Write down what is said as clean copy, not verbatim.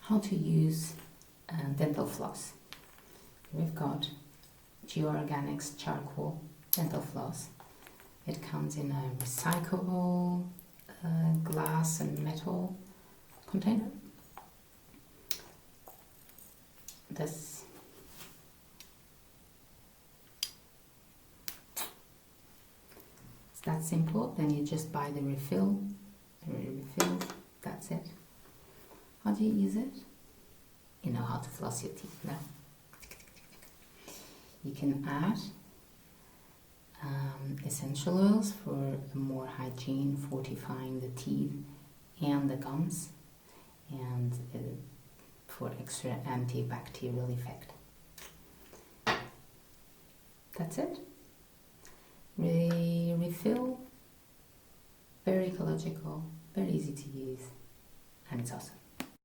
how to use dental floss. We've got Geoorganics charcoal dental floss. It comes in a recyclable glass and metal container. It's that simple. Then you just buy the refill. That's it. How do you use it? You know how to floss your teeth now. You can add essential oils for more hygiene, fortifying the teeth and the gums, and for extra antibacterial effect. That's it. Refill, very ecological, very easy to use, and it's awesome.